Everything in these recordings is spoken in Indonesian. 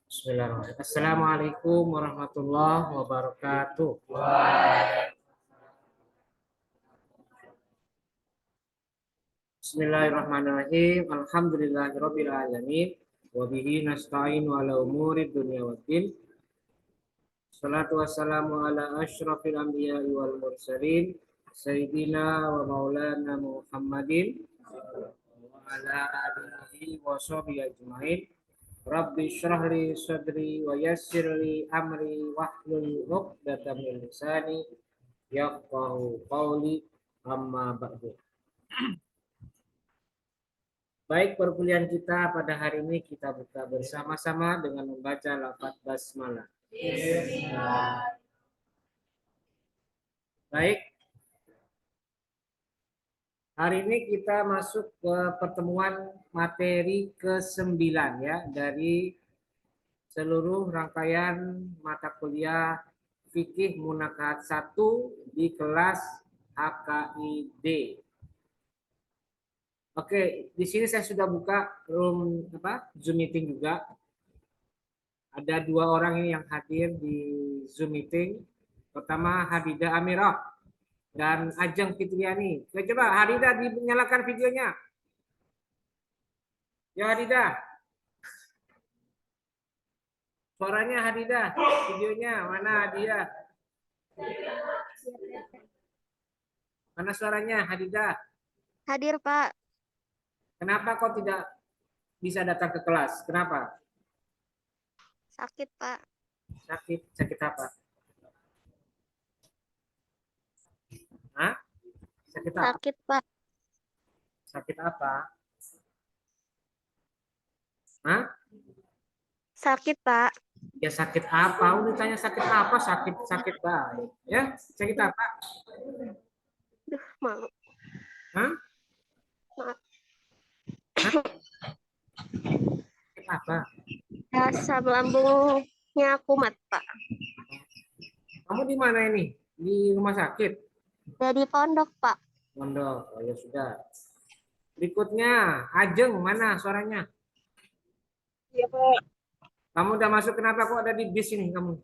Bismillahirrahmanirrahim. Assalamualaikum warahmatullahi wabarakatuh. Bismillahirrahmanirrahim. Alhamdulillahirabbil alamin wa bihi nasta'inu ala umuri dunya waddin. Salatu wassalamu ala asyrafil anbiya'i wal mursalin sayyidina wa maulana Muhammadin wa ala alihi wa sahbihi ajmain. Rabbi shrah li sadri wa yassir li amri wahlul 'uqdatam min lisani yafqahu qawli, amma ba'du. Baik, perkuliahan kita pada hari ini kita buka bersama-sama dengan membaca lafaz basmalah. Baik, hari ini kita masuk ke pertemuan materi ke-9 ya dari seluruh rangkaian mata kuliah Fikih Munakahat 1 di kelas HKID. Oke, di sini saya sudah buka Zoom meeting juga. Ada 2 orang ini yang hadir di Zoom meeting. Pertama Hadidah Amirah dan Ajeng Fitriani. Coba Hadidah dinyalakan videonya. Ya Hadidah. Suaranya Hadidah, videonya mana dia? Mana suaranya Hadidah? Hadir, Pak. Kenapa kau tidak bisa datang ke kelas? Kenapa? Sakit, Pak. Sakit apa? Hah? Sakit apa? Sakit, Pak. Sakit apa? Hah? Sakit, Pak. Ya sakit apa? Udah tanya sakit apa? Sakit baik. Ya, sakit apa? Duh, mau. Hah? Maaf. Hah? Sakit apa? Asam lambungnya kumat, Pak. Kamu di mana ini? Di rumah sakit? Dari pondok, Pak. Pondok. Oh ya sudah. Berikutnya, Ajeng, mana suaranya? Iya, Pak. Kamu udah masuk, kenapa kok ada di bis ini kamu?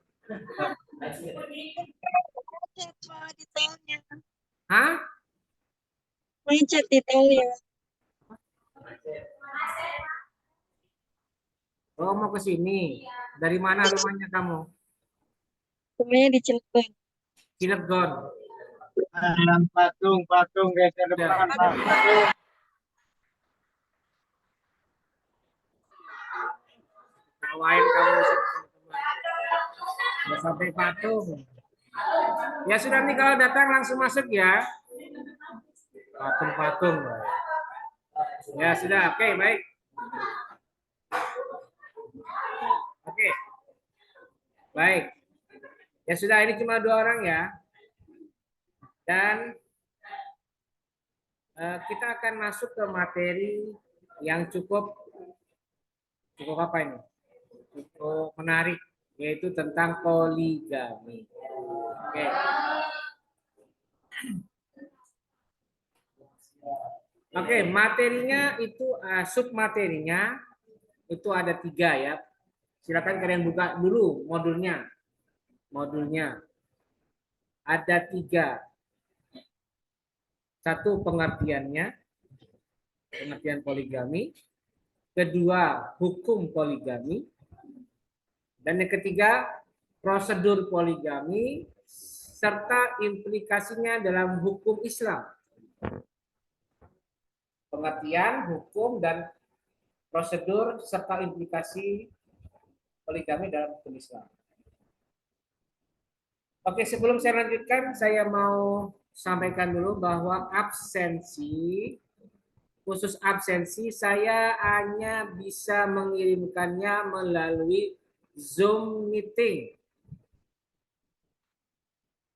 Hah? Macet detailnya. Oh, mau ke sini. Dari mana rumahnya kamu? Rumahnya di Cilegon. Cilegon. Patung geser depan, Pak. Patung. Tawain kamu udah sampai patung. Ya sudah nih, kalau datang langsung masuk ya. Patung. Ya sudah, oke, baik. Oke. Baik. Ya sudah, ini cuma 2 orang ya. Dan kita akan masuk ke materi yang cukup apa ini? Cukup menarik, yaitu tentang poligami. Oke. Oke, materinya itu submaterinya itu ada 3 ya. Silakan kalian buka dulu modulnya. Ada 3. 1 pengertiannya, pengertian poligami. Kedua, hukum poligami. Dan yang ketiga, prosedur poligami serta implikasinya dalam hukum Islam. Pengertian, hukum, dan prosedur serta implikasi poligami dalam hukum Islam. Oke, sebelum saya lanjutkan, saya mau sampaikan dulu bahwa khusus absensi, saya hanya bisa mengirimkannya melalui Zoom meeting.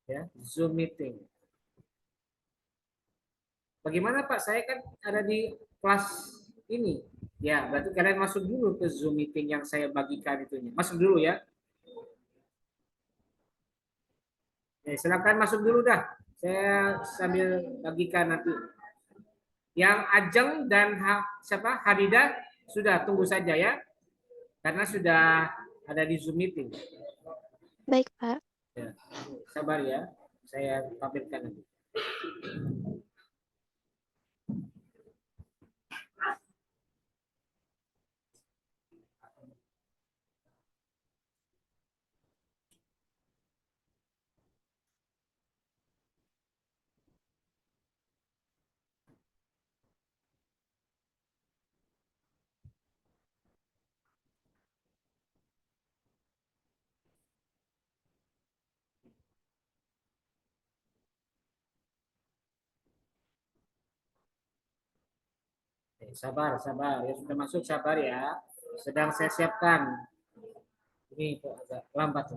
Ya, Zoom meeting. Bagaimana Pak? Saya kan ada di kelas ini. Ya, berarti kalian masuk dulu ke Zoom meeting yang saya bagikan itunya. Masuk dulu ya. Silakan masuk dulu dah. Saya sambil bagikan nanti. Yang Ajeng dan Hadidah sudah tunggu saja ya. Karena sudah Ada di Zoom meeting. Baik, Pak. Ya. Sabar ya, saya tampilkan nanti. Sabar, sabar. Ya sudah masuk, sabar ya. Sedang saya siapkan. Ini kok agak lambat.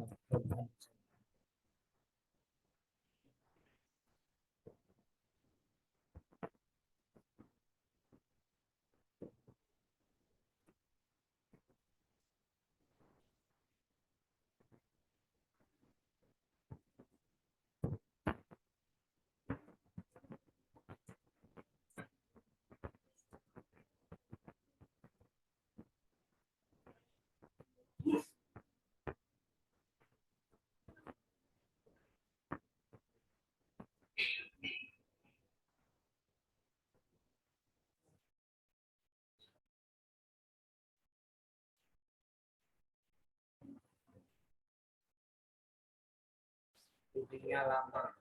Meetingnya lama.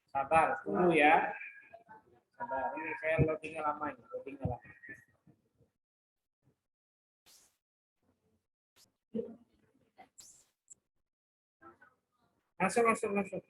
Sabar, tunggu ya. Sabar, ini saya loadingnya lama ini, loadingnya lama. Masuk, masuk, masuk.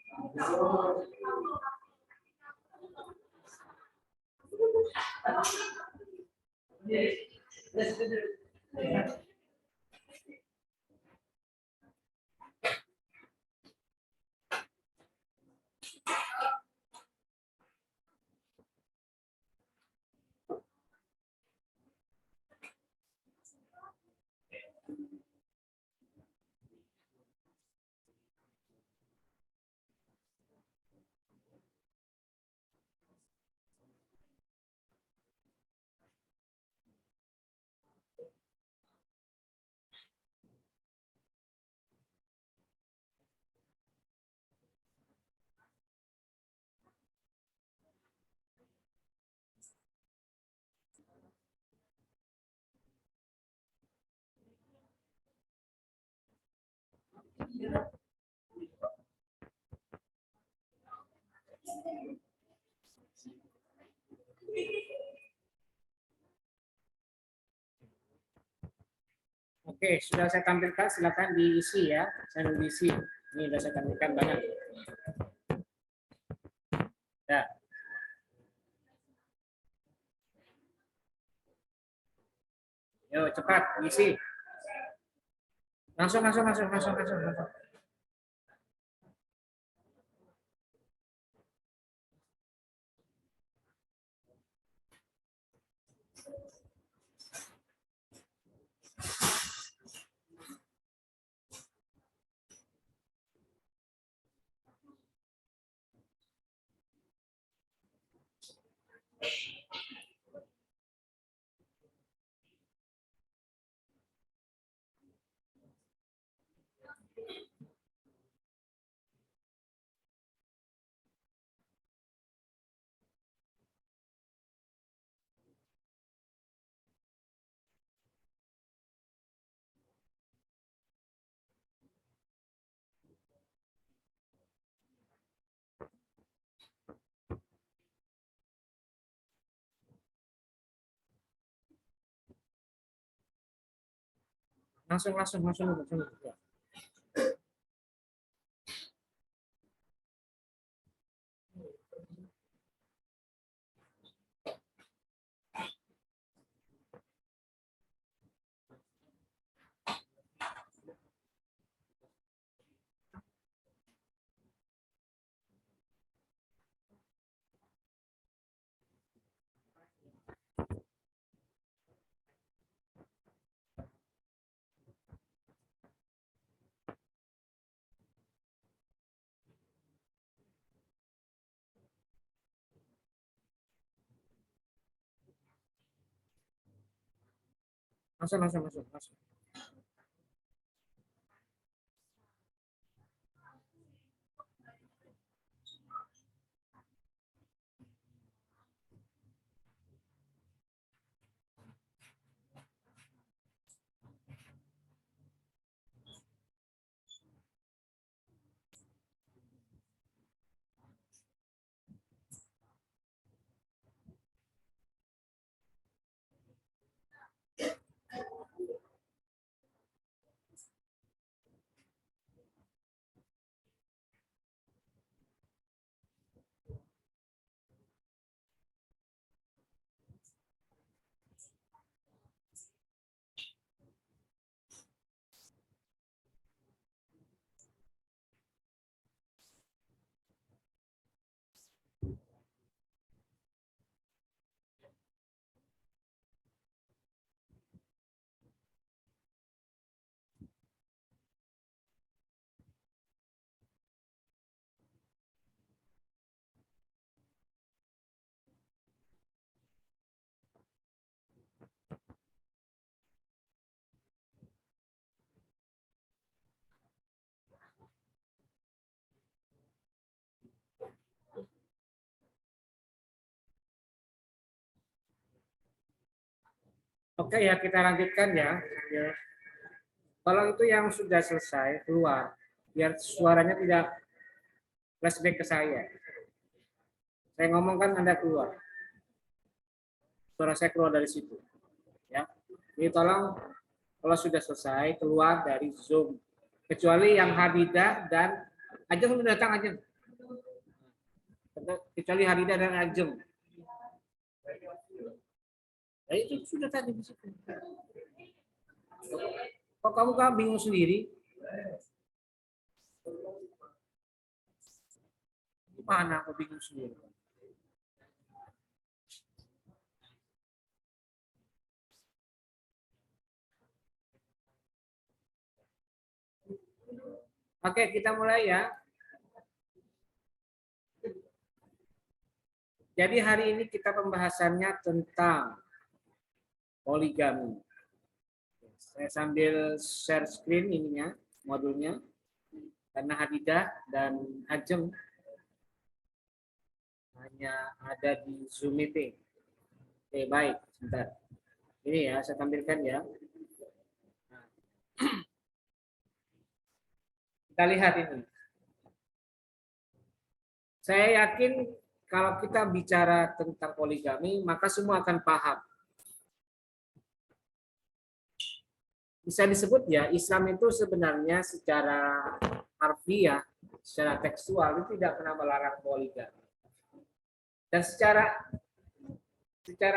Oke, sudah saya tampilkan, silakan diisi ya. Saya diisi. Ini sudah saya tampilkan banyak. Ya. Yo, cepat isi. Langsung, langsung, langsung, langsung, langsung, langsung. Langsung, langsung, langsung, langsung. Ya. Masuk. Oke ya, kita lanjutkan ya. Kalau itu yang sudah selesai keluar, biar suaranya tidak flashback ke saya. Saya ngomong kan Anda keluar. Suara saya keluar dari situ. Ya. Jadi tolong kalau sudah selesai keluar dari Zoom. Kecuali yang Hadidah dan Ajeng sudah datang Ajeng. Kecuali Hadidah dan Ajeng. Ya, itu sudah tadi di situ. Kok kamu bingung sendiri? Gimana aku bingung sendiri? Oke, kita mulai ya. Jadi hari ini kita pembahasannya tentang poligami. Saya sambil share screen ininya, modulnya. Karena Hadidah dan Ajeng hanya ada di Zoom meeting. Oke, baik. Sebentar. Ini ya, saya tampilkan ya. Kita lihat ini. Saya yakin kalau kita bicara tentang poligami, maka semua akan paham. Bisa disebut ya, Islam itu sebenarnya secara harfiah, secara tekstual itu tidak pernah melarang poligami. Dan secara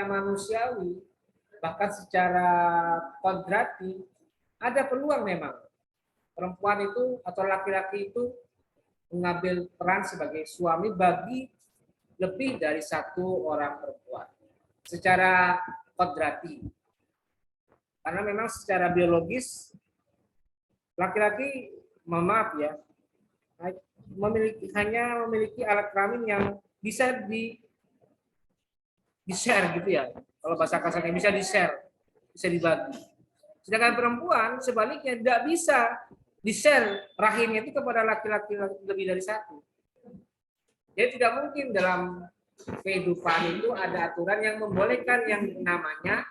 manusiawi, bahkan secara kodrati, ada peluang memang perempuan itu atau laki-laki itu mengambil peran sebagai suami bagi lebih dari satu orang perempuan. Secara kodrati. Karena memang secara biologis laki-laki, maaf ya, hanya memiliki alat kelamin yang bisa di-share gitu ya. Kalau bahasa kasarnya bisa di-share, bisa dibagi. Sedangkan perempuan sebaliknya tidak bisa di-share rahimnya itu kepada laki-laki lebih dari satu. Jadi tidak mungkin dalam kehidupan itu ada aturan yang membolehkan yang namanya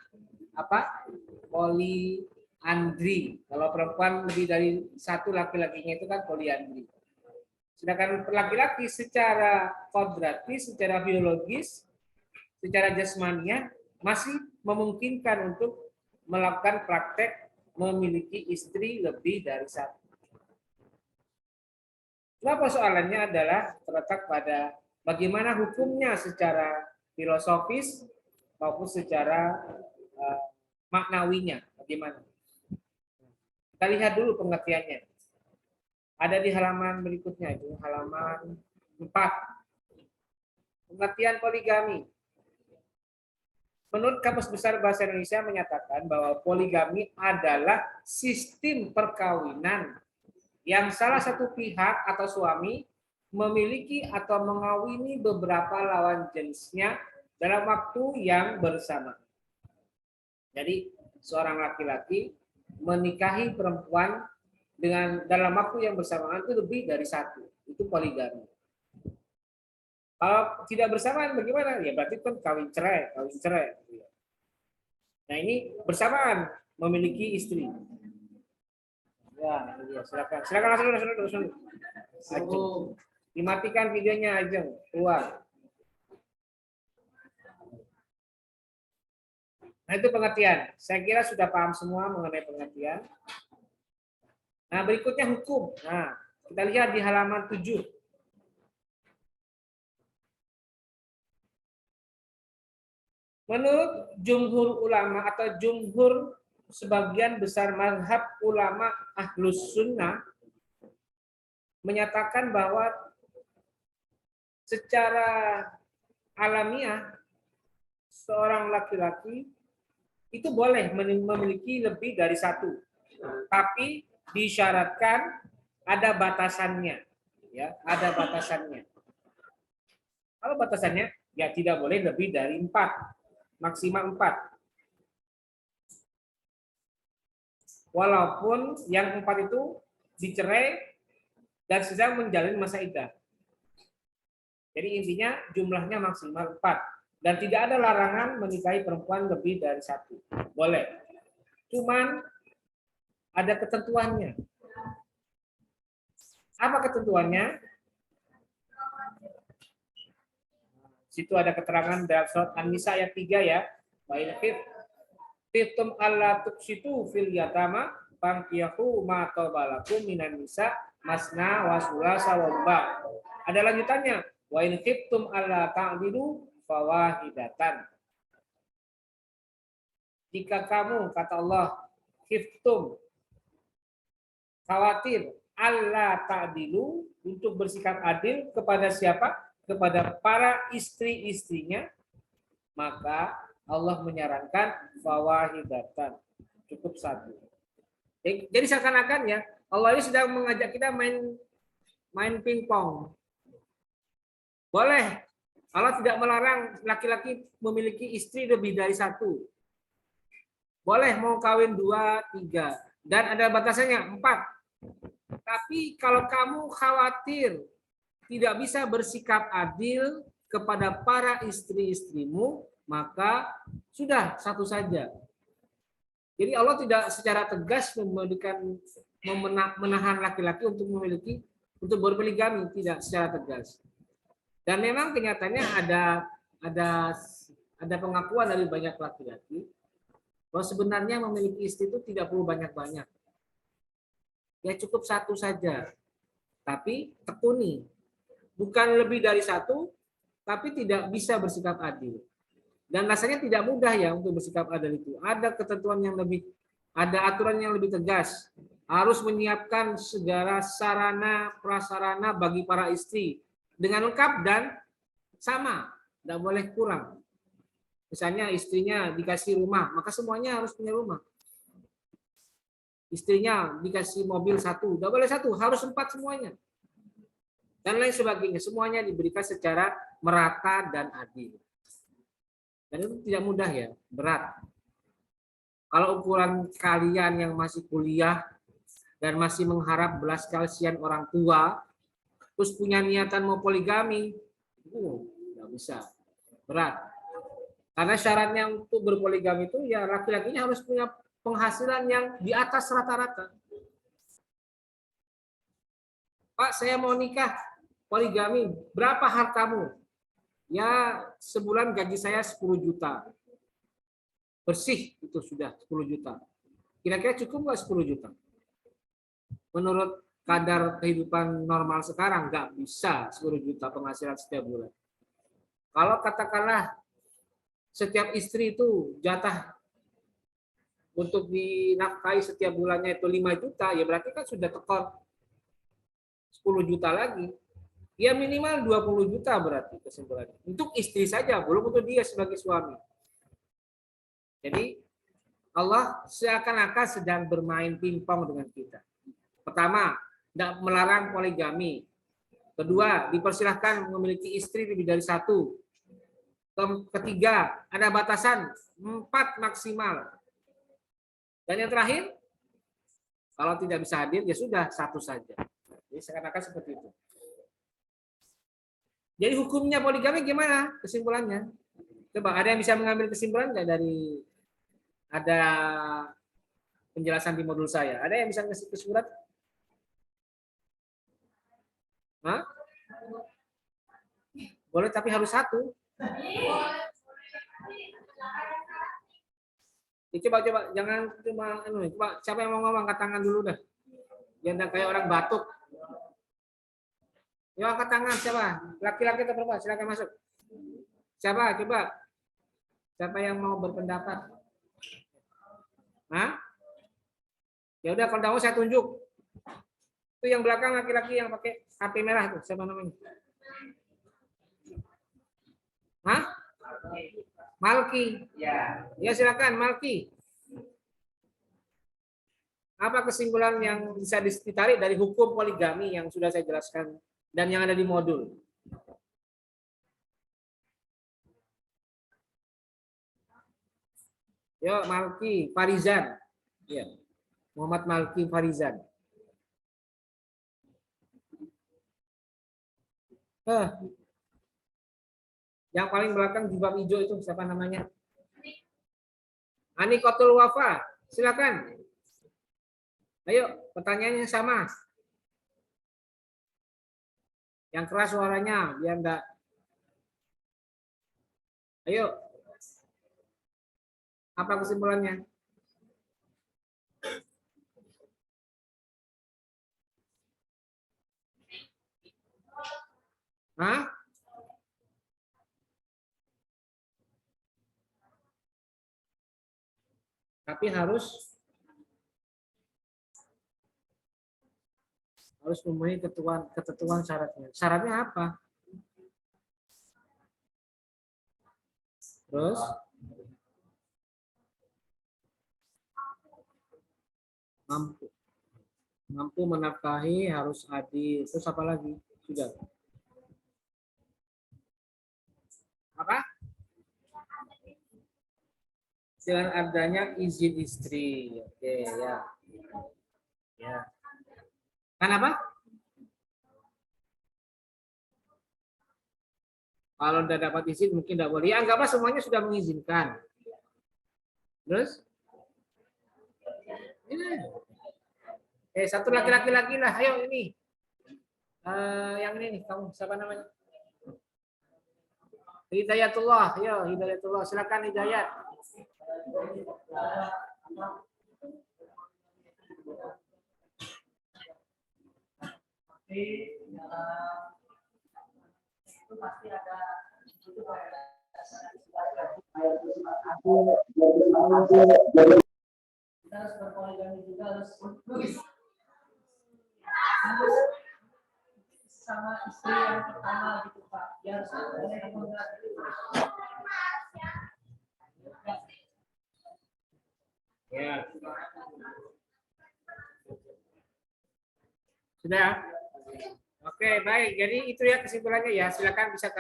apa? Poliandri. Kalau perempuan lebih dari satu laki-lakinya itu kan poliandri. Sedangkan laki-laki secara kodrati, secara biologis, secara jasmania masih memungkinkan untuk melakukan praktek memiliki istri lebih dari satu. Kenapa soalannya adalah terletak pada bagaimana hukumnya secara filosofis maupun secara maknawinya. Bagaimana? Kita lihat dulu pengertiannya. Ada di halaman berikutnya, itu halaman 4. Pengertian poligami. Menurut Kamus Besar Bahasa Indonesia menyatakan bahwa poligami adalah sistem perkawinan yang salah satu pihak atau suami memiliki atau mengawini beberapa lawan jenisnya dalam waktu yang bersamaan. Jadi seorang laki-laki menikahi perempuan dengan dalam waktu yang bersamaan itu lebih dari satu. Itu poligami. Kalau tidak bersamaan bagaimana? Ya berarti kan kawin cerai. Nah ini bersamaan memiliki istri. Ya, ini dia. Silakan langsung. Ajeng. Dimatikan videonya Ajeng. Keluar. Nah itu pengertian. Saya kira sudah paham semua mengenai pengertian. Nah berikutnya hukum. Nah kita lihat di halaman 7. Menurut jumhur ulama atau jumhur sebagian besar mazhab ulama ahlus sunnah menyatakan bahwa secara alamiah seorang laki-laki itu boleh memiliki lebih dari satu, tapi disyaratkan ada batasannya, ya ada batasannya. Kalau batasannya ya tidak boleh lebih dari 4, maksimal 4. Walaupun yang 4 itu dicerai dan sedang menjalani masa iddah. Jadi intinya jumlahnya maksimal 4. Dan tidak ada larangan menikahi perempuan lebih dari 1. Boleh. Cuman ada ketentuannya. Apa ketentuannya? Situ ada keterangan dalam surat An-Nisa ayat 3 ya. Wa in khiftum alla tuqsitu fil yatama fankihu ma tabalakum minan nisa masna wa sulasa wa ruba. Ada lanjutannya. Wa in khiftum alla ta'dilu fawahidatan. Jika kamu, kata Allah, khiftum, khawatir, alla ta'dilu, untuk bersikap adil kepada siapa? Kepada para istri-istrinya, maka Allah menyarankan fawahidatan, cukup 1. Jadi seakan-akan ya, Allah ini sedang mengajak kita main pingpong. Boleh. Allah tidak melarang laki-laki memiliki istri lebih dari 1. Boleh mau kawin 2, 3. Dan ada batasannya 4. Tapi kalau kamu khawatir tidak bisa bersikap adil kepada para istri-istrimu, maka sudah 1 saja. Jadi Allah tidak secara tegas menahan laki-laki untuk berpoligami, tidak secara tegas. Dan memang kenyataannya ada pengakuan dari banyak laki-laki bahwa sebenarnya memiliki istri itu tidak perlu banyak-banyak. Ya cukup 1 saja. Tapi tekuni. Bukan lebih dari 1, tapi tidak bisa bersikap adil. Dan rasanya tidak mudah ya untuk bersikap adil itu. Ada ketentuan yang ada aturan yang lebih tegas. Harus menyiapkan segala sarana prasarana bagi para istri dengan lengkap dan sama, tidak boleh kurang. Misalnya istrinya dikasih rumah, maka semuanya harus punya rumah. Istrinya dikasih mobil 1, tidak boleh 1, harus 4 semuanya. Dan lain sebagainya, semuanya diberikan secara merata dan adil. Dan itu tidak mudah ya, berat. Kalau ukuran kalian yang masih kuliah dan masih mengharap belas kasihan orang tua, terus punya niatan mau poligami, nggak bisa, berat. Karena syaratnya untuk berpoligami itu ya laki-lakinya harus punya penghasilan yang di atas rata-rata. Pak, saya mau nikah poligami, berapa hartamu? Ya sebulan gaji saya 10 juta. Bersih itu sudah 10 juta. Kira-kira cukup nggak 10 juta? Menurut kadar kehidupan normal sekarang nggak bisa 10 juta penghasilan setiap bulan. Kalau katakanlah setiap istri itu jatah untuk dinafkahi setiap bulannya itu 5 juta, ya berarti kan sudah tekor 10 juta lagi. Ya minimal 20 juta berarti kesimpulannya. Untuk istri saja, belum untuk dia sebagai suami. Jadi Allah seakan-akan sedang bermain pingpong dengan kita. Pertama, tidak melarang poligami. Kedua, dipersilahkan memiliki istri lebih dari 1. Ketiga, ada batasan 4 maksimal. Dan yang terakhir, kalau tidak bisa hadir, ya sudah, satu saja. Jadi seakan-akan seperti itu. Jadi hukumnya poligami gimana kesimpulannya? Coba ada yang bisa mengambil kesimpulan nggak dari ada penjelasan di modul saya? Ada yang bisa ngasih kesimpulan? Hah? Boleh, tapi harus satu. Ya, coba jangan cuma coba siapa yang mau ngomong angkat tangan dulu dah. Jangan kayak orang batuk. Yuk angkat tangan siapa? Laki-laki atau perempuan? Silakan masuk. Siapa? Coba. Siapa yang mau berpendapat? Hah? Ya udah kalau tahu saya tunjuk. Itu yang belakang laki-laki yang pakai HP merah tuh, siapa namanya? Hah? Malki. Ya silakan Malki. Apa kesimpulan yang bisa ditarik dari hukum poligami yang sudah saya jelaskan dan yang ada di modul? Yo, Malki Farizan. Ya. Muhammad Malki Farizan. Yang paling belakang jubah hijau itu siapa namanya? Anikotul Wafa. Silakan. Ayo, pertanyaannya sama. Yang keras suaranya, biar enggak. Ayo. Apa kesimpulannya? Hah? Tapi harus memenuhi ketentuan syaratnya. Syaratnya apa? Terus mampu menafkahi, harus adil. Terus apa lagi? Sudah. Apa? Dengan adanya izin istri. Oke, ya. Ya. Kan apa? Kalau udah dapat izin mungkin tidak boleh. Ya, anggaplah semuanya sudah mengizinkan. Terus? Satu laki-laki lagi lah. Ayo ini. Yang ini nih, kamu siapa namanya? Hidayatullah. Ayo, Hidayatullah. Silakan Hidayat. Itu pasti ada kita harus berpoligami juga, harus sama istri yang pertama gitu Pak. Biar ya. Sudah. Oke, baik. Jadi itu ya kesimpulannya ya. Silakan bisa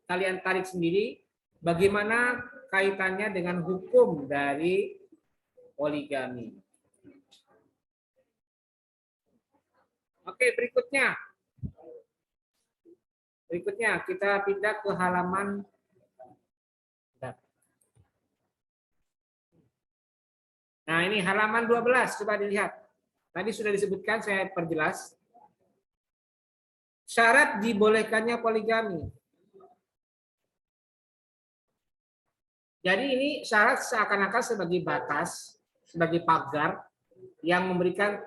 kalian tarik sendiri bagaimana kaitannya dengan hukum dari poligami. Oke, berikutnya. Berikutnya kita pindah ke halaman. Nah, ini halaman 12. Coba dilihat. Tadi sudah disebutkan, saya perjelas. Syarat dibolehkannya poligami. Jadi ini syarat seakan-akan sebagai batas, sebagai pagar yang memberikan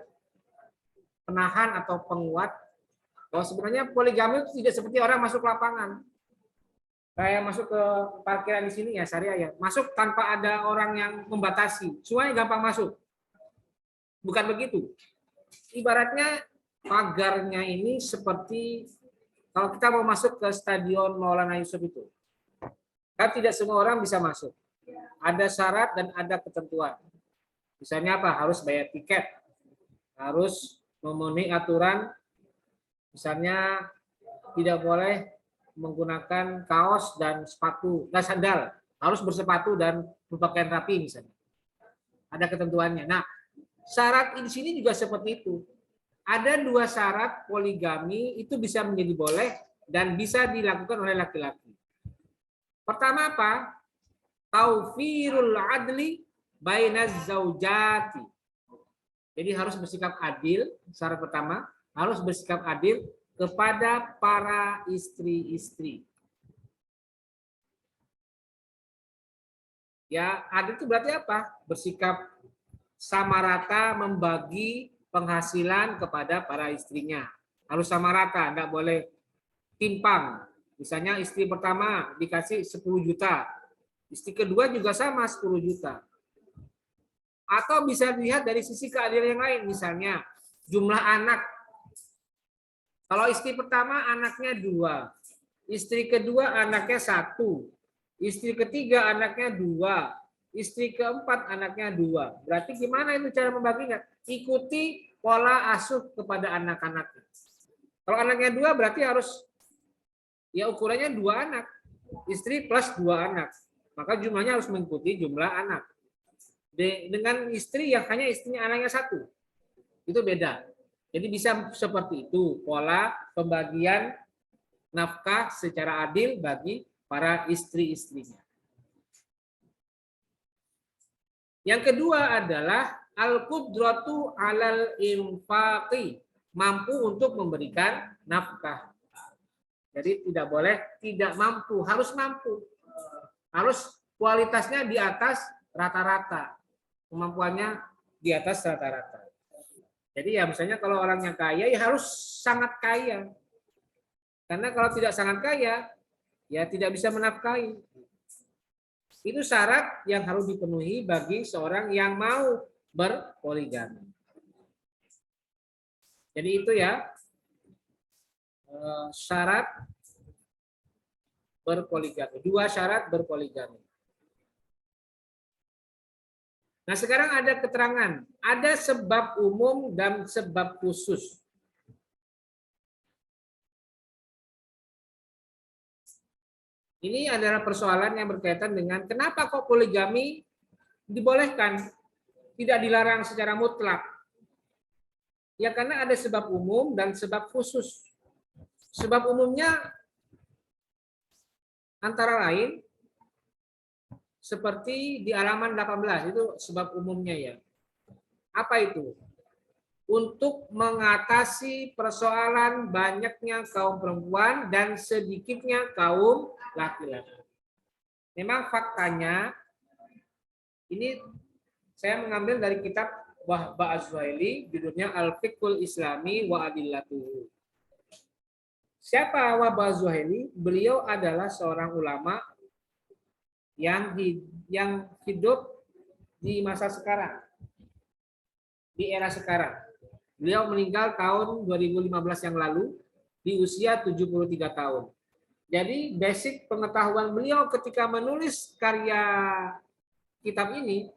penahan atau penguat bahwa sebenarnya poligami itu tidak seperti orang masuk lapangan. Kayak masuk ke parkiran di sini ya, syariah ya. Masuk tanpa ada orang yang membatasi. Semuanya gampang masuk. Bukan begitu. Ibaratnya pagarnya ini seperti kalau kita mau masuk ke stadion Maulana Yusuf itu. Kan tidak semua orang bisa masuk. Ada syarat dan ada ketentuan. Misalnya apa? Harus bayar tiket. Harus memenuhi aturan. Misalnya tidak boleh menggunakan kaos dan sepatu, nggak sandal. Harus bersepatu dan berpakaian rapi misalnya. Ada ketentuannya. Nah, syarat di sini juga seperti itu. Ada 2 syarat poligami itu bisa menjadi boleh dan bisa dilakukan oleh laki-laki. Pertama apa? Taufirul adli bainaz zaujati. Jadi harus bersikap adil, syarat pertama, harus bersikap adil kepada para istri-istri. Ya, adil itu berarti apa? Bersikap sama rata membagi penghasilan kepada para istrinya. Harus sama rata, enggak boleh timpang. Misalnya istri pertama dikasih 10 juta, istri kedua juga sama 10 juta. Atau bisa dilihat dari sisi keadilan yang lain, misalnya jumlah anak. Kalau istri pertama anaknya 2, istri kedua anaknya 1, istri ketiga anaknya 2, istri keempat anaknya 2. Berarti gimana itu cara membaginya? Ikuti pola asuh kepada anak-anaknya. Kalau anaknya 2 berarti harus ya ukurannya 2 anak, istri plus 2 anak. Maka jumlahnya harus mengikuti jumlah anak. Dengan istri yang hanya istrinya anaknya 1, itu beda. Jadi bisa seperti itu pola pembagian nafkah secara adil bagi para istri-istrinya. Yang kedua adalah al-qudratu 'alal infaqi, mampu untuk memberikan nafkah. Jadi tidak boleh tidak mampu, harus mampu. Harus kualitasnya di atas rata-rata. Kemampuannya di atas rata-rata. Jadi ya misalnya kalau orangnya kaya ya harus sangat kaya. Karena kalau tidak sangat kaya ya tidak bisa menafkahi. Itu syarat yang harus dipenuhi bagi seorang yang mau berpoligami. Jadi itu ya syarat berpoligami. 2 syarat berpoligami. Nah sekarang ada keterangan, ada sebab umum dan sebab khusus. Ini adalah persoalan yang berkaitan dengan kenapa kok poligami dibolehkan, tidak dilarang secara mutlak. Ya karena ada sebab umum dan sebab khusus. Sebab umumnya antara lain seperti di halaman 18 itu sebab umumnya ya. Apa itu? Untuk mengatasi persoalan banyaknya kaum perempuan dan sedikitnya kaum laki-laki. Memang faktanya ini saya mengambil dari kitab Wahba Az-Zuhaili judulnya Al-Fiqhul Islami wa Adillatuhu. Siapa Wahba Az-Zuhaili? Beliau adalah seorang ulama yang hidup di masa sekarang, di era sekarang. Beliau meninggal tahun 2015 yang lalu di usia 73 tahun. Jadi basic pengetahuan beliau ketika menulis karya kitab ini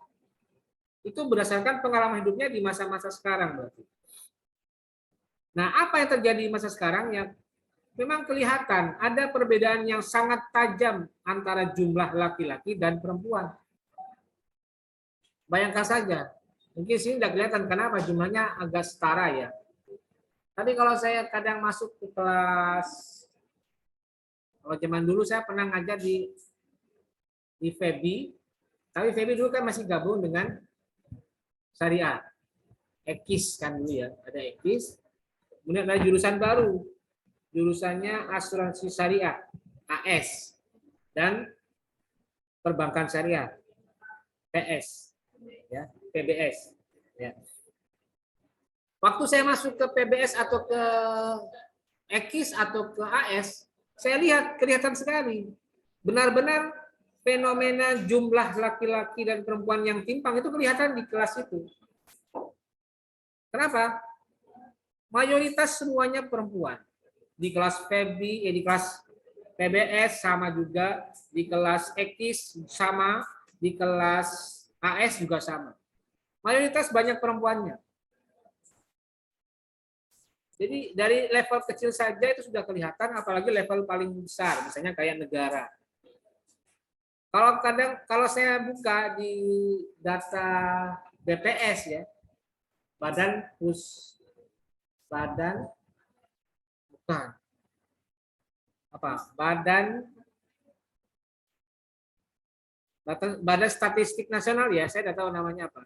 itu berdasarkan pengalaman hidupnya di masa-masa sekarang berarti. Nah, apa yang terjadi di masa sekarang ya memang kelihatan ada perbedaan yang sangat tajam antara jumlah laki-laki dan perempuan. Bayangkan saja, mungkin sini tidak kelihatan kenapa jumlahnya agak setara ya. Tapi kalau saya kadang masuk ke kelas, kalau zaman dulu saya pernah ngajar di FEBI, tapi FEBI dulu kan masih gabung dengan syariah, EKIS kan dulu ya, ada EKIS, kemudian ada jurusan baru, jurusannya asuransi syariah, AS, dan perbankan syariah, PS, ya, PBS. Ya. Waktu saya masuk ke PBS atau ke EKIS atau ke AS, saya lihat kelihatan sekali, benar-benar fenomena jumlah laki-laki dan perempuan yang timpang itu kelihatan di kelas itu. Kenapa? Mayoritas semuanya perempuan. Di kelas FEBI, di kelas PBS sama juga, di kelas EKIS sama, di kelas AS juga sama. Mayoritas banyak perempuannya. Jadi dari level kecil saja itu sudah kelihatan, apalagi level paling besar, misalnya kayak negara. Kalau saya buka di data BPS ya, badan Statistik Nasional ya, saya tidak tahu namanya apa.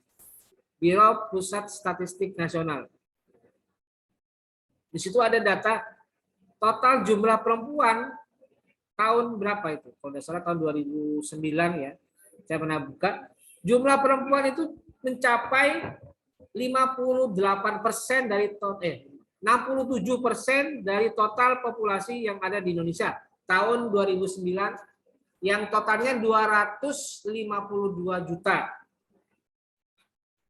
Biro Pusat Statistik Nasional. Di situ ada data total jumlah perempuan tahun berapa itu? Kalau tidak salah tahun 2009 ya. Saya pernah buka. Jumlah perempuan itu mencapai 58% dari 67% dari total populasi yang ada di Indonesia tahun 2009 yang totalnya 252 juta.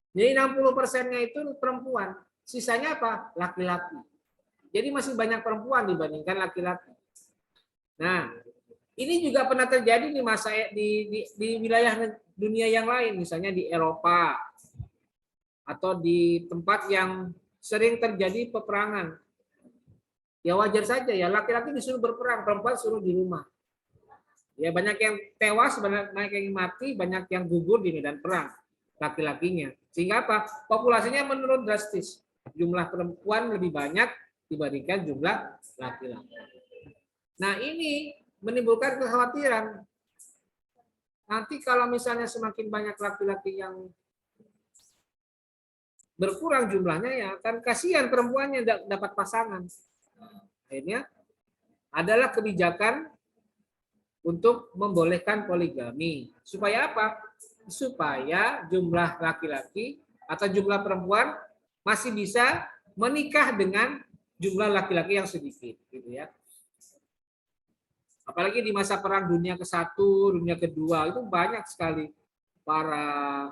Jadi 60%-nya itu perempuan, sisanya apa? Laki-laki. Jadi masih banyak perempuan dibandingkan laki-laki. Nah, ini juga pernah terjadi di masa di wilayah dunia yang lain, misalnya di Eropa atau di tempat yang sering terjadi peperangan. Ya wajar saja ya, laki-laki disuruh berperang, perempuan suruh di rumah. Ya banyak yang tewas, banyak yang mati, banyak yang gugur di medan perang laki-lakinya. Sehingga apa? Populasinya menurun drastis. Jumlah perempuan lebih banyak dibandingkan jumlah laki-laki. Nah, ini menimbulkan kekhawatiran. Nanti kalau misalnya semakin banyak laki-laki yang berkurang jumlahnya, ya kan kasihan perempuannya dapat pasangan. Akhirnya adalah kebijakan untuk membolehkan poligami. Supaya apa? Supaya jumlah laki-laki atau jumlah perempuan masih bisa menikah dengan jumlah laki-laki yang sedikit, gitu ya. Apalagi di masa Perang Dunia ke-1, Dunia ke-2 itu banyak sekali para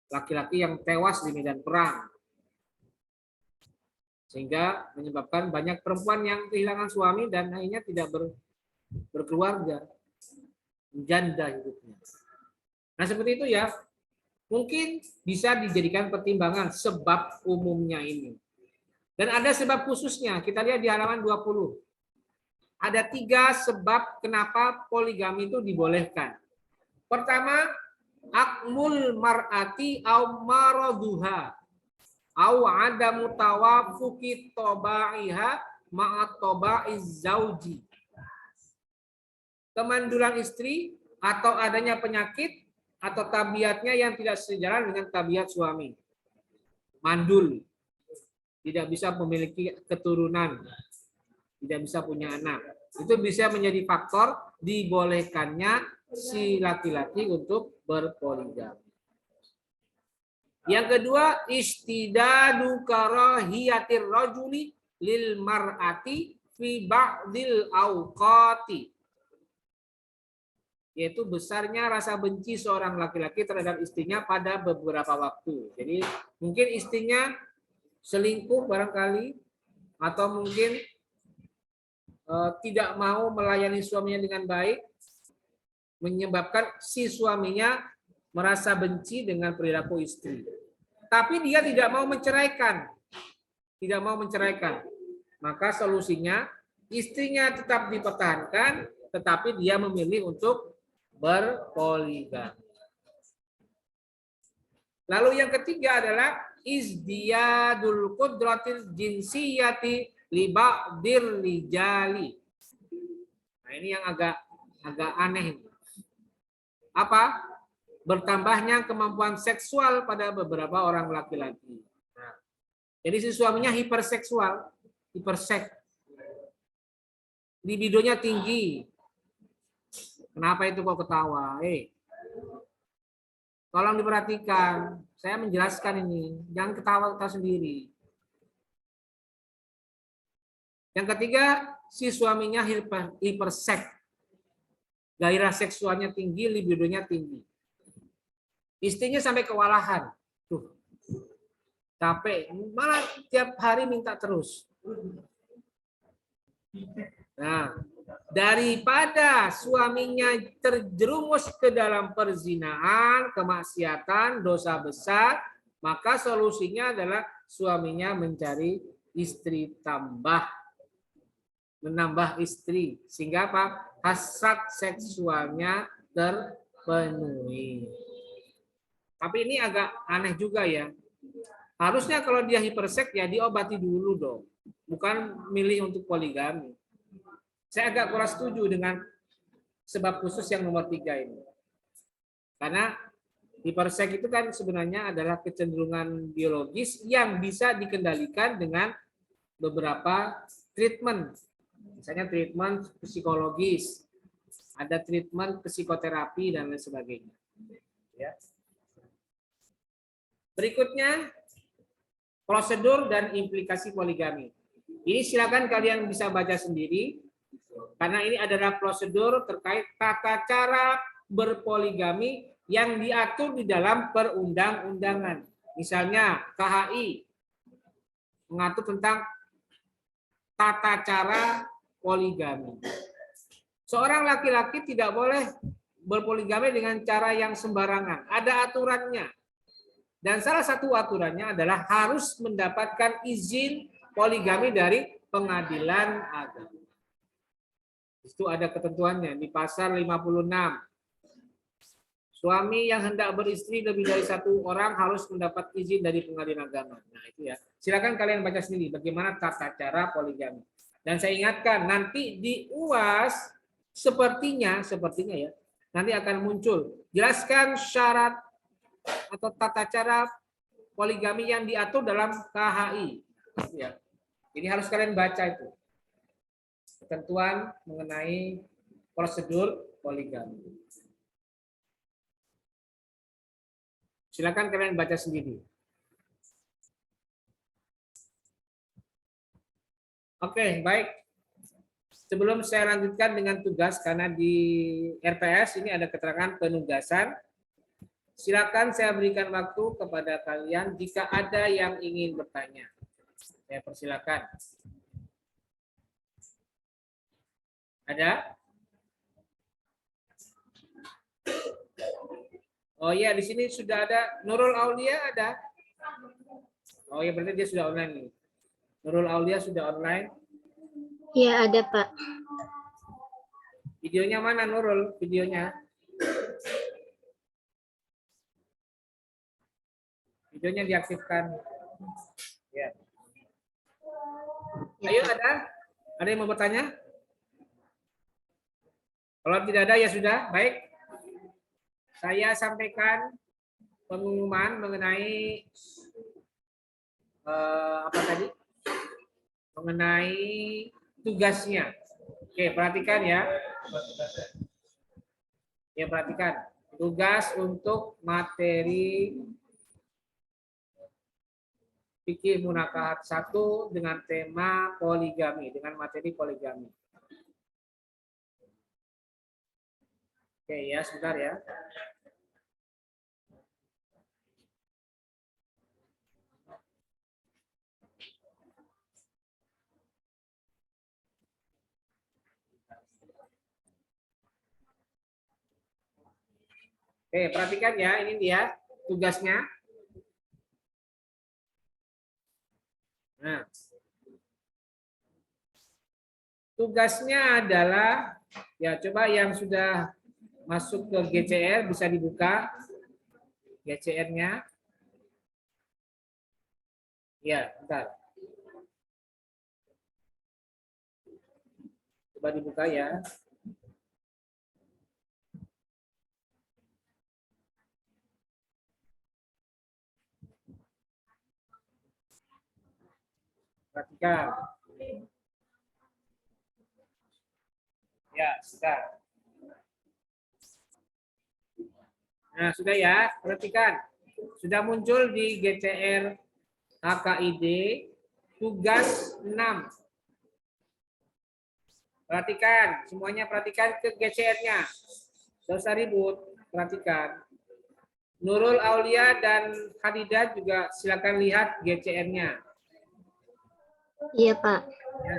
laki-laki yang tewas di medan perang. Sehingga menyebabkan banyak perempuan yang kehilangan suami dan akhirnya tidak berkeluarga, menjanda hidupnya. Nah seperti itu ya, mungkin bisa dijadikan pertimbangan sebab umumnya ini. Dan ada sebab khususnya, kita lihat di halaman 20. Ada 3 sebab kenapa poligami itu dibolehkan. Pertama, akmul mar'ati au maraduha au adamu tawafuki toba'iha ma'at toba'iz zauji. Kemandulan istri atau adanya penyakit atau tabiatnya yang tidak sejalan dengan tabiat suami. Mandul, tidak bisa memiliki keturunan, tidak bisa punya anak. Itu bisa menjadi faktor dibolehkannya si laki-laki untuk berpoligami. Yang kedua, istidadu karahiyatir rajuli lil mar'ati fi ba'dil awqati. Yaitu besarnya rasa benci seorang laki-laki terhadap istrinya pada beberapa waktu. Jadi mungkin istrinya selingkuh barangkali, atau mungkin tidak mau melayani suaminya dengan baik, menyebabkan si suaminya merasa benci dengan perilaku istri. Tapi dia tidak mau menceraikan. Maka solusinya istrinya tetap dipertahankan, tetapi dia memilih untuk berpoligami. Lalu yang ketiga adalah izdiyadul qudratil jinsiyati li ba'dir rijali. Nah, ini yang agak aneh. Apa? Bertambahnya kemampuan seksual pada beberapa orang laki-laki. Nah, jadi si suaminya hiperseksual, hiperseks. Libidonya tinggi. Kenapa itu kok ketawa? Tolong diperhatikan. Saya menjelaskan ini. Jangan ketawa-ketawa sendiri. Yang ketiga, si suaminya hiperseks. Gairah seksualnya tinggi, libidonya tinggi. Istrinya sampai kewalahan. Tuh. Capek. Malah tiap hari minta terus. Nah, daripada suaminya terjerumus ke dalam perzinahan, kemaksiatan, dosa besar, maka solusinya adalah suaminya mencari istri tambah, menambah istri, sehingga apa? Hasrat seksualnya terpenuhi. Tapi ini agak aneh juga ya. Harusnya kalau dia hiperseks ya diobati dulu dong. Bukan milih untuk poligami. Saya agak kurang setuju dengan sebab khusus yang nomor 3 ini. Karena hiperseks itu kan sebenarnya adalah kecenderungan biologis yang bisa dikendalikan dengan beberapa treatment. Misalnya treatment psikologis, ada treatment psikoterapi dan lain sebagainya. Ya. Berikutnya prosedur dan implikasi poligami. Ini silakan kalian bisa baca sendiri karena ini adalah prosedur terkait tata cara berpoligami yang diatur di dalam perundang-undangan. Misalnya KHI mengatur tentang tata cara poligami. Seorang laki-laki tidak boleh berpoligami dengan cara yang sembarangan. Ada aturannya. Dan salah satu aturannya adalah harus mendapatkan izin poligami dari pengadilan agama. Itu ada ketentuannya di pasal 56. Suami yang hendak beristri lebih dari satu orang harus mendapat izin dari pengadilan agama. Nah itu ya. Silakan kalian baca sendiri bagaimana tata cara poligami. Dan saya ingatkan nanti di UAS sepertinya ya nanti akan muncul jelaskan syarat atau tata cara poligami yang diatur dalam KHI. Ya. Jadi harus kalian baca itu. Ketentuan mengenai prosedur poligami. Silakan kalian baca sendiri. Oke, baik. Sebelum saya lanjutkan dengan tugas, karena di RPS ini ada keterangan penugasan. Silakan saya berikan waktu kepada kalian jika ada yang ingin bertanya. Saya persilakan. Ada? Oh iya, di sini sudah ada Nurul Aulia ada? Oh iya, berarti dia sudah online nih. Nurul Aulia sudah online. Iya, ada, Pak. Videonya mana Nurul? Videonya? Videonya diaktifkan. Ya. Ayo ada? Ada yang mau bertanya? Kalau tidak ada ya sudah, baik. Saya sampaikan pengumuman mengenai apa tadi? Mengenai tugasnya. Oke, perhatikan ya. Ya, perhatikan. Tugas untuk materi fikih munakahat 1 dengan tema poligami, dengan materi poligami. Oke ya, sebentar ya. Oke, perhatikan ya, ini dia tugasnya. Nah, tugasnya adalah, ya coba yang sudah masuk ke GCR bisa dibuka GCR-nya. Ya, bentar. Coba dibuka ya. Perhatikan. Ya, sudah. Nah, sudah ya. Perhatikan. Sudah muncul di GCR HKID tugas 6. Perhatikan, semuanya perhatikan ke GCR-nya. Tidak usah ribut, perhatikan. Nurul Aulia dan Khadidah juga silakan lihat GCR-nya. Iya, Pak. Ya.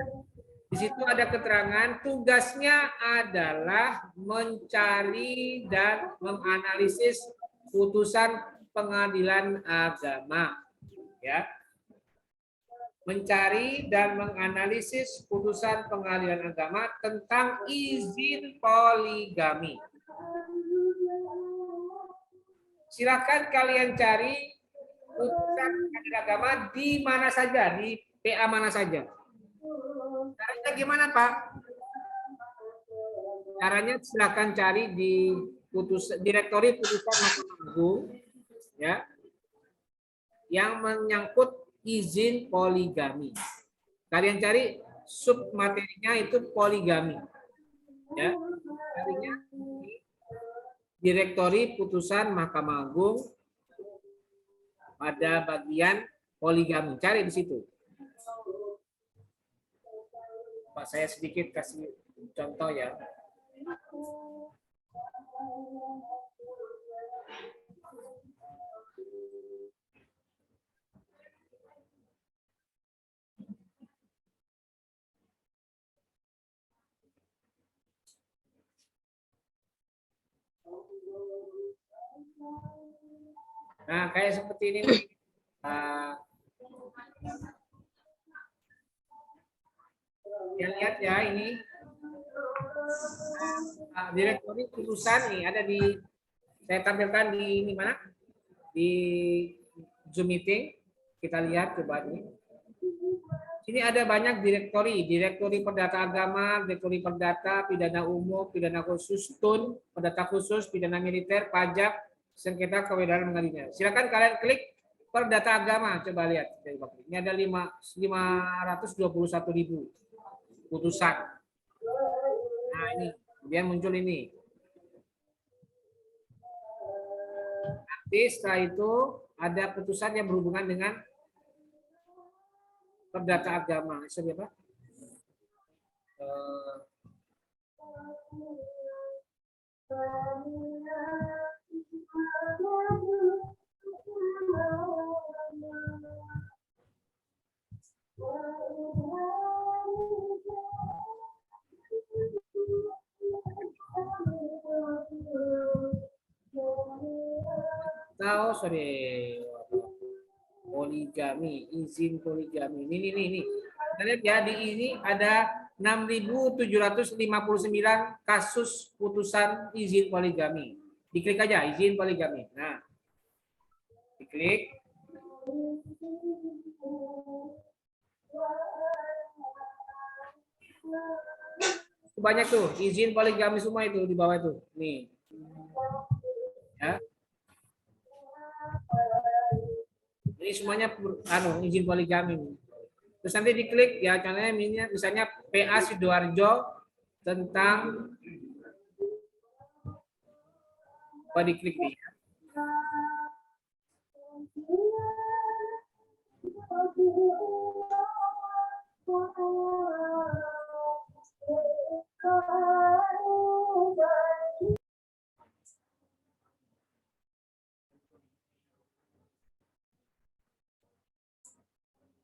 Di situ ada keterangan tugasnya adalah mencari dan menganalisis putusan pengadilan agama. Ya. Mencari dan menganalisis putusan pengadilan agama tentang izin poligami. Silakan kalian cari putusan pengadilan agama di mana saja, di PA mana saja. Caranya gimana, Pak? Caranya silakan cari di direktori putusan Mahkamah Agung, ya, yang menyangkut izin poligami. Kalian cari submaterinya itu poligami, ya. Carinya di direktori putusan Mahkamah Agung pada bagian poligami. Cari di situ. Pak, saya sedikit kasih contoh ya. Nah, kayak seperti ini. Ya, lihat ya ini. Direktori putusan nih ada di, saya tampilkan di ini mana? Di Zoom meeting. Kita lihat coba ini. Sini ada banyak direktori perdata agama, direktori perdata, pidana umum, pidana khusus, TUN, perdata khusus, pidana militer, pajak, sengketa kewedaran pengadilan. Silakan kalian klik perdata agama, coba lihat. Ini ada 521.000 putusan. Nah ini, kemudian muncul ini. Nanti setelah itu ada putusan yang berhubungan dengan perdata agama. Siapa? Sorry, poligami, izin poligami. Ini. Kita lihat ya, di ini ada 6.759 kasus putusan izin poligami. Diklik aja izin poligami. Nah, diklik. Banyak tuh izin poligami semua itu di bawah itu. Nih. Ya. Ini semuanya izin poligami. Terus nanti diklik ya, contohnya misalnya PA Sidoarjo tentang apa, diklik nih.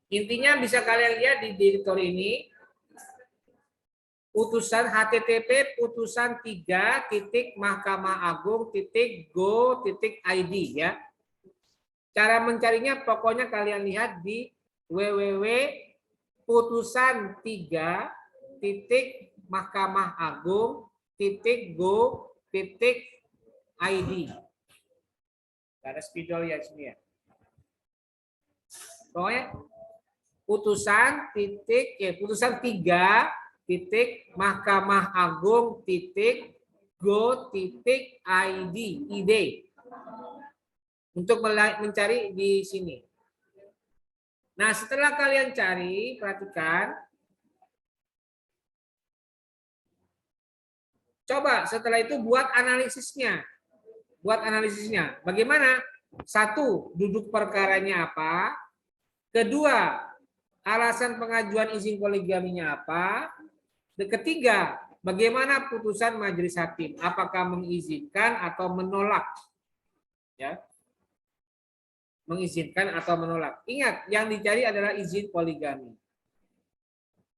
Intinya bisa kalian lihat di direktori ini, putusan HTTP putusan 3.mahkamah-agung.go.id ya. Cara mencarinya pokoknya kalian lihat di www.putusan3.mahkamah-agung.go.id. Ada spidol ya sini ya. Pokoknya putusan 3.mahkamah-agung.go.id untuk mencari di sini. Nah, setelah kalian cari, perhatikan. Coba setelah itu buat analisisnya. Bagaimana? 1, duduk perkaranya apa? Kedua, alasan pengajuan izin poligaminya apa? Ketiga, bagaimana putusan majelis hakim? Apakah mengizinkan atau menolak? Ya. Mengizinkan atau menolak. Ingat, yang dicari adalah izin poligami.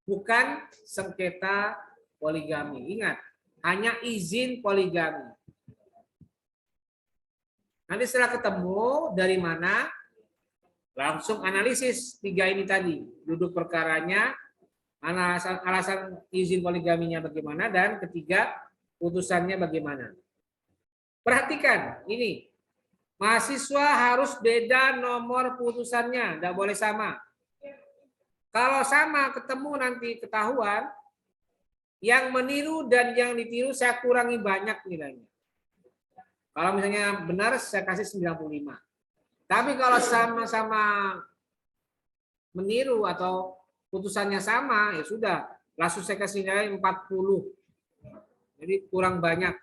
Bukan sengketa poligami. Ingat, hanya izin poligami. Nanti setelah ketemu dari mana, langsung analisis 3 ini tadi. Duduk perkaranya, alasan izin poligaminya bagaimana, dan ketiga, putusannya bagaimana. Perhatikan, ini. Mahasiswa harus beda nomor putusannya, tidak boleh sama. Kalau sama ketemu nanti ketahuan, yang meniru dan yang ditiru saya kurangi banyak nilainya. Kalau misalnya benar saya kasih 95. Tapi kalau sama-sama meniru atau putusannya sama, ya sudah, langsung saya kasih nilai 40. Jadi kurang banyak.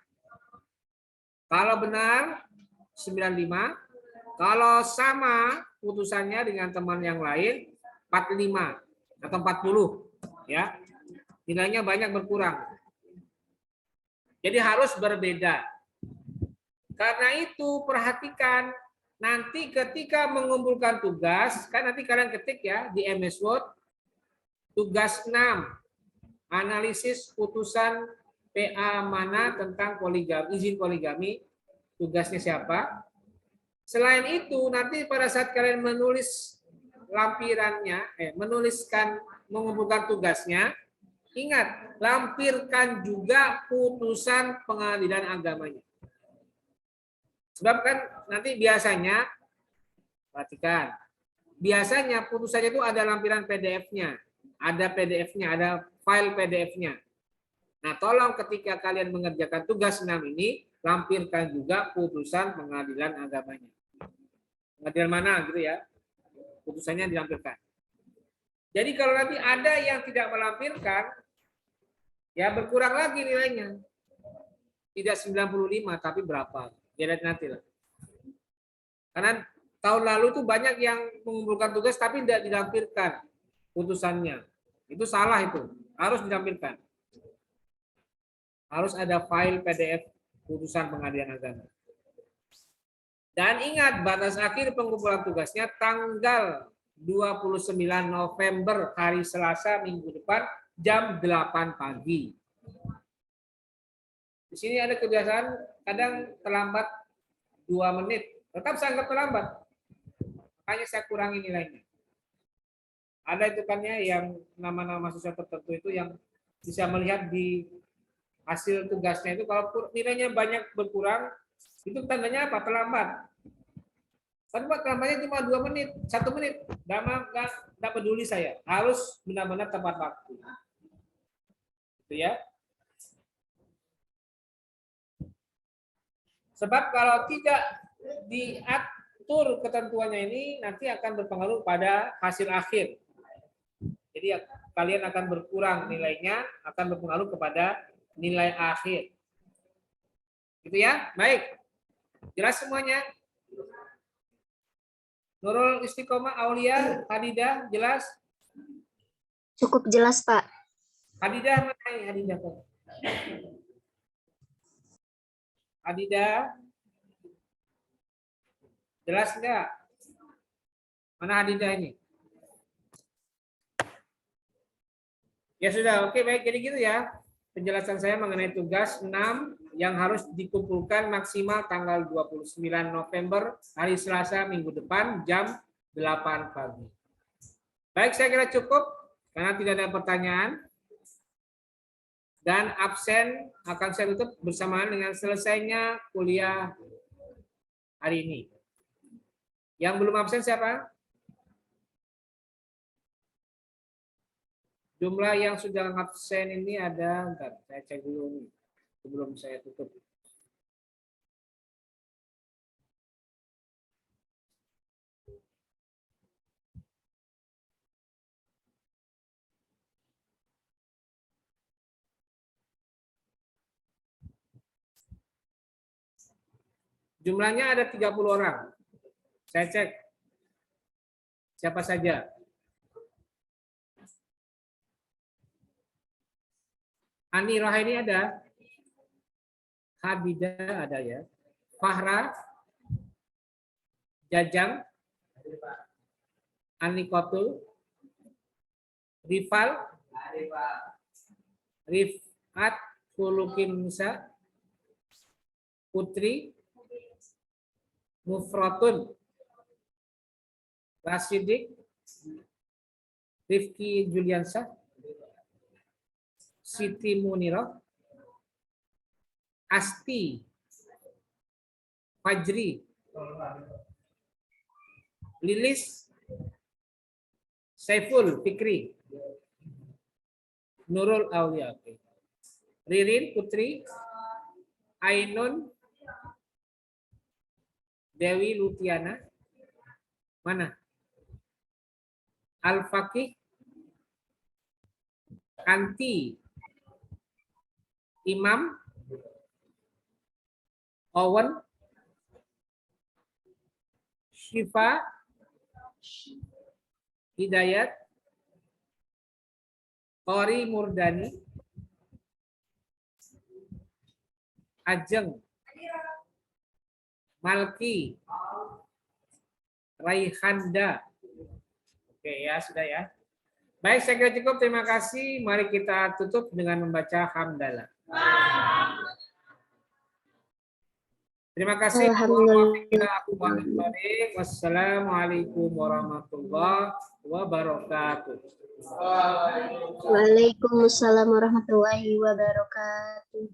Kalau benar 95, kalau sama putusannya dengan teman yang lain 45 atau 40, ya. Nilainya banyak berkurang. Jadi harus berbeda. Karena itu perhatikan nanti ketika mengumpulkan tugas, kan nanti kalian ketik ya di MS Word, tugas 6, analisis putusan PA mana tentang poligami, izin poligami, tugasnya siapa. Selain itu, nanti pada saat kalian menulis lampirannya, menuliskan, mengumpulkan tugasnya, ingat, lampirkan juga putusan pengadilan agamanya. Sebab kan nanti biasanya, perhatikan, biasanya putusannya itu ada lampiran PDF-nya, ada PDF-nya, ada file PDF-nya. Nah, tolong ketika kalian mengerjakan tugas 6 ini, lampirkan juga putusan pengadilan agamanya. Pengadilan mana gitu ya, putusannya dilampirkan. Jadi kalau nanti ada yang tidak melampirkan, ya berkurang lagi nilainya. Tidak 95, tapi berapa? Ya nanti lah. Karena tahun lalu itu banyak yang mengumpulkan tugas tapi tidak dilampirkan putusannya. Itu salah itu. Harus dilampirkan. Harus ada file PDF putusan pengadilan agama. Dan ingat batas akhir pengumpulan tugasnya tanggal 29 November hari Selasa minggu depan jam 8 pagi. Di sini ada kebiasaan kadang terlambat 2 menit. Tetap saya anggap terlambat. Makanya saya kurangi nilainya. Ada itu kan ya yang nama-nama mahasiswa tertentu itu yang bisa melihat di hasil tugasnya itu kalau nilainya banyak berkurang, itu tandanya apa? Terlambat. Tapi terlambatnya cuma 2 menit, 1 menit. Nggak peduli saya. Harus benar-benar tepat waktu. Itu ya. Sebab kalau tidak diatur ketentuannya ini nanti akan berpengaruh pada hasil akhir. Jadi kalian akan berkurang nilainya, akan berpengaruh kepada nilai akhir. Gitu ya? Baik. Jelas semuanya? Nurul Istiqomah, Aulia, Hadidah, jelas? Cukup jelas, Pak. Hadidah mana ya? Hadidah. Hadidah. Jelas enggak? Mana Hadidah ini? Ya sudah, oke baik. Jadi gitu ya. Penjelasan saya mengenai tugas 6 yang harus dikumpulkan maksimal tanggal 29 November hari Selasa minggu depan jam 8 pagi. Baik, saya kira cukup karena tidak ada pertanyaan. Dan absen akan saya tutup bersamaan dengan selesainya kuliah hari ini. Yang belum absen siapa? Jumlah yang sudah absen ini ada, bentar, saya cek dulu nih sebelum saya tutup. Jumlahnya ada 30 orang. Saya cek siapa saja. Ani Rohaini ada, Hadidah ada ya, Fahra, Jajang, Ani Kotul, Rifal, Rifat, Kulukin Musa, Putri, Mufrotun, Rasidik, Rifki Juliansyah, Siti Munirah, Asti, Fajri, Lilis Saiful Fikri. Nurul Aulia. Oke. Ririn Putri. Ainun Dewi Lutiana. Mana? Al-Fakih. Anti. Imam. Owen. Syifa. Hidayat. Qori Murdani. Ajeng. Malki. Raihanda. Oke ya, sudah ya. Baik, saya kira cukup. Terima kasih. Mari kita tutup dengan membaca hamdalah. Terima kasih. Wassalamualaikum warahmatullahi wabarakatuh. Waalaikumsalam warahmatullahi wabarakatuh.